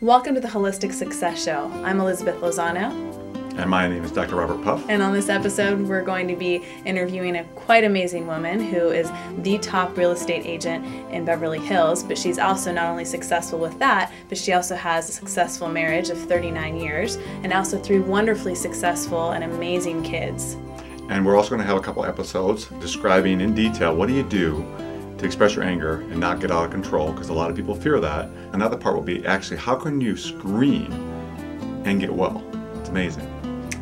Welcome to the Holistic Success Show. I'm Elizabeth Lozano. And my name is Dr. Robert Puff. And on this episode, we're going to be interviewing a quite amazing woman who is the top real estate agent in Beverly Hills, but she's also not only successful with that, but she also has a successful marriage of 39 years and also 3 wonderfully successful and amazing kids. And we're also going to have a couple episodes describing in detail what do you do to express your anger and not get out of control, because a lot of people fear that. Another part will be actually how can you scream and get well. It's amazing.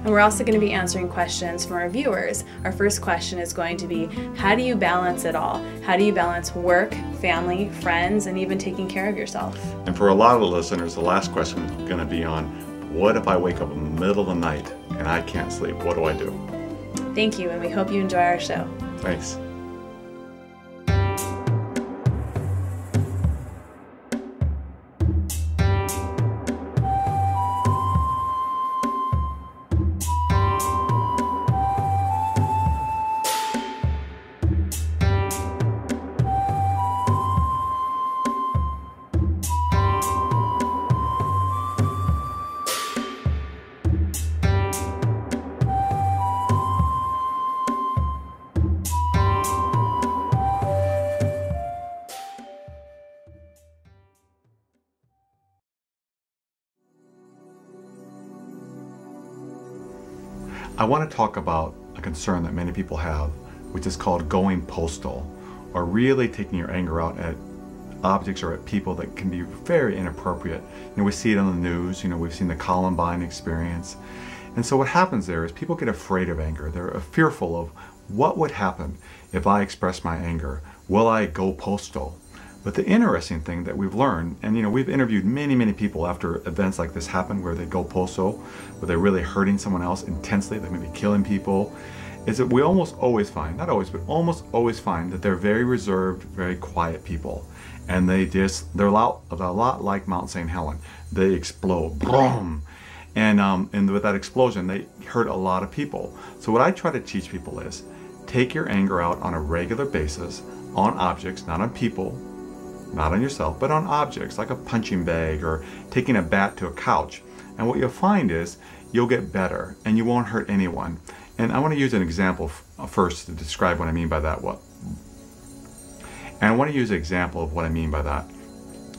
And we're also going to be answering questions from our viewers. Our first question is going to be, how do you balance it all? How do you balance work, family, friends, and even taking care of yourself? And for a lot of the listeners, the last question is going to be on, what if I wake up in the middle of the night and I can't sleep? What do I do? Thank you, and we hope you enjoy our show. Thanks. I want to talk about a concern that many people have, which is called going postal, or really taking your anger out at objects or at people that can be very inappropriate. We see it on the news, we've seen the Columbine experience. And so what happens there is people get afraid of anger. They're fearful of what would happen if I express my anger. Will I go postal? But the interesting thing that we've learned, and we've interviewed many people after events like this happen where they go postal, where they're really hurting someone else intensely, they may be killing people, is that we almost always find, not always, but almost always find that they're very reserved, very quiet people. And they're a lot like Mount St. Helen. They explode, boom. And with that explosion, they hurt a lot of people. So what I try to teach people is, take your anger out on a regular basis, on objects, not on people, not on yourself, but on objects like a punching bag or taking a bat to a couch. And what you'll find is you'll get better and you won't hurt anyone. And I want to use an example first to describe what I mean by that. And I want to use an example of what I mean by that.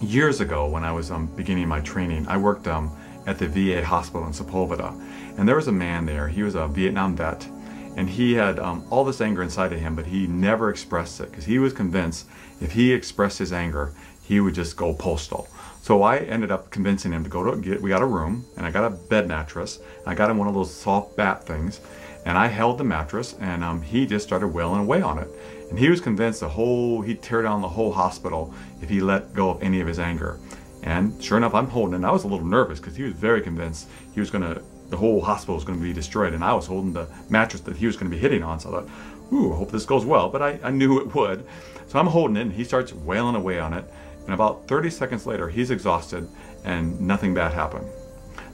Years ago, when I was beginning my training, I worked at the VA hospital in Sepulveda. And there was a man there. He was a Vietnam vet. And he had all this anger inside of him, but he never expressed it because he was convinced if he expressed his anger, he would just go postal. So I ended up convincing him to we got a room, and I got a bed mattress, and I got him one of those soft bat things, and I held the mattress, and he just started wailing away on it. And he was convinced he'd tear down the whole hospital if he let go of any of his anger. And sure enough, I'm holding it, and I was a little nervous because he was very convinced the whole hospital was going to be destroyed, and I was holding the mattress that he was going to be hitting on. So I thought, ooh, I hope this goes well, but I knew it would. So I'm holding it, and he starts wailing away on it, and about 30 seconds later, he's exhausted, and nothing bad happened.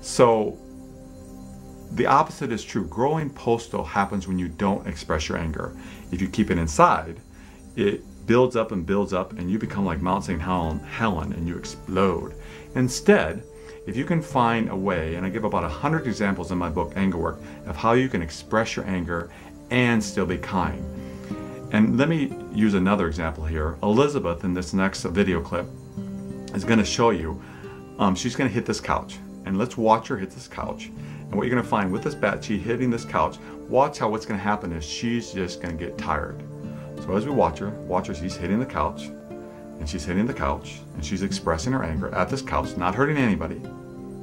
So the opposite is true. Growing postal happens when you don't express your anger. If you keep it inside, it builds up, and you become like Mount St. Helen, and you explode. Instead, if you can find a way, and I give about 100 examples in my book, Anger Work, of how you can express your anger and still be kind. And let me use another example here. Elizabeth, in this next video clip, is going to show you, she's going to hit this couch. And let's watch her hit this couch. And what you're going to find with this bat, she hitting this couch, watch how what's going to happen is she's just going to get tired. So as we watch her, she's hitting the couch, and she's hitting the couch, and she's expressing her anger at this couch, not hurting anybody,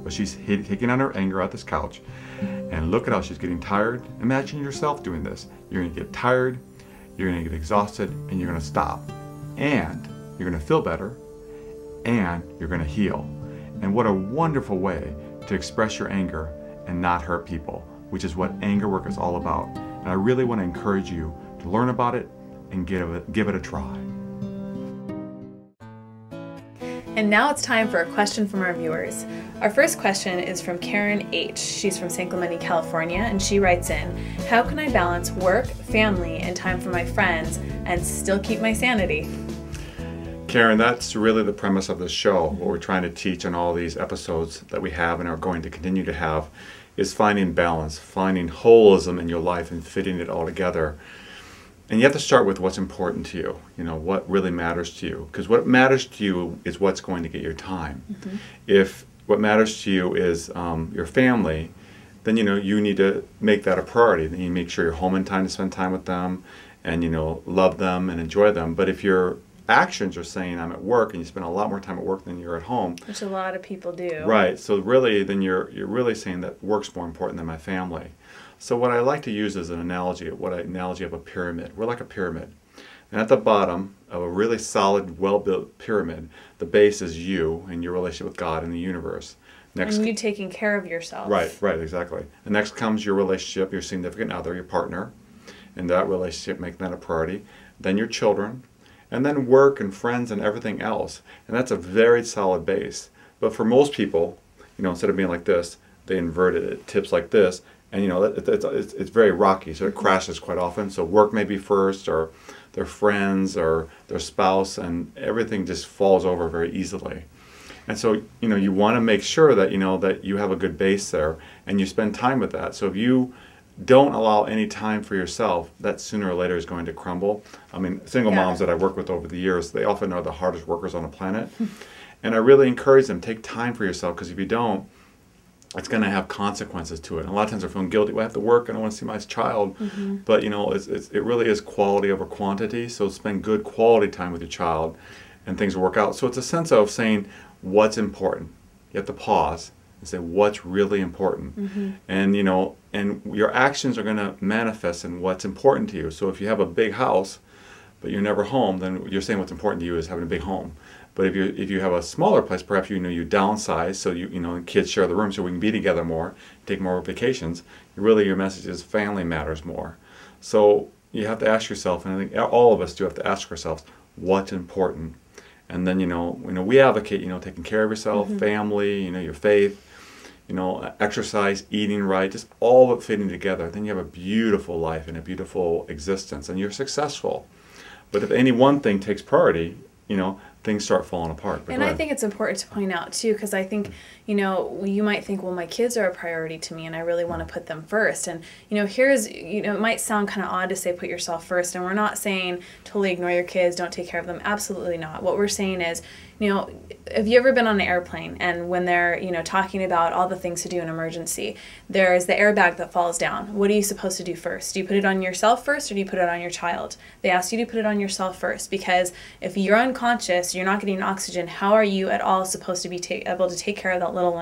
but she's taking out her anger at this couch. And look at how she's getting tired. Imagine yourself doing this. You're going to get tired, you're going to get exhausted, and you're going to stop. And you're going to feel better, and you're going to heal. And what a wonderful way to express your anger and not hurt people, which is what Anger Work is all about. And I really want to encourage you to learn about it and give it a try. And now it's time for a question from our viewers. Our first question is from Karen H. She's from San Clemente, California, and she writes in, how can I balance work, family, and time for my friends and still keep my sanity? Karen, that's really the premise of this show. What we're trying to teach in all these episodes that we have and are going to continue to have is finding balance, finding holism in your life and fitting it all together. And you have to start with what's important to you, what really matters to you. Because what matters to you is what's going to get your time. Mm-hmm. If what matters to you is your family, then you need to make that a priority. Then you make sure you're home in time to spend time with them and love them and enjoy them. But if your actions are saying I'm at work and you spend a lot more time at work than you're at home, which a lot of people do, right? So really, then you're really saying that work's more important than my family. So what I like to use as an analogy of a pyramid. We're like a pyramid, and at the bottom of a really solid, well-built pyramid, the base is you and your relationship with God and the universe. Next, and you taking care of yourself. Right, exactly. And next comes your relationship, your significant other, your partner, and that relationship, making that a priority. Then your children, and then work and friends and everything else. And that's a very solid base. But for most people, instead of being like this, they invert it. It tips like this, and it's very rocky, so it crashes quite often. So work may be first, or their friends, or their spouse, and everything just falls over very easily. And so, you want to make sure that, that you have a good base there, and you spend time with that. So if you don't allow any time for yourself, that sooner or later is going to crumble. I mean, single moms that I work with over the years, they often are the hardest workers on the planet. And I really encourage them, take time for yourself, because if you don't, it's going to have consequences to it. And a lot of times they're feeling guilty. Well, I have to work and I want to see my child. Mm-hmm. But, it really is quality over quantity. So spend good quality time with your child and things will work out. So it's a sense of saying what's important. You have to pause and say what's really important. Mm-hmm. And and your actions are going to manifest in what's important to you. So if you have a big house but you're never home, then you're saying what's important to you is having a big home. But if you have a smaller place, perhaps you downsize, so kids share the room so we can be together more, take more vacations. Really, your message is family matters more. So you have to ask yourself, and I think all of us do have to ask ourselves what's important. And then we advocate taking care of yourself, mm-hmm. family, your faith, exercise, eating right, just all of it fitting together. Then you have a beautiful life and a beautiful existence, and you're successful. But if any one thing takes priority, things start falling apart. And I think it's important to point out too, because I think, you might think, well, my kids are a priority to me and I really want to put them first. And, here's, it might sound kind of odd to say put yourself first. And we're not saying totally ignore your kids, don't take care of them. Absolutely not. What we're saying is, have you ever been on an airplane and when they're, talking about all the things to do in emergency, there's the airbag that falls down. What are you supposed to do first? Do you put it on yourself first or do you put it on your child? They ask you to put it on yourself first, because if you're unconscious, you're not getting oxygen, how are you at all supposed to be able to take care of that little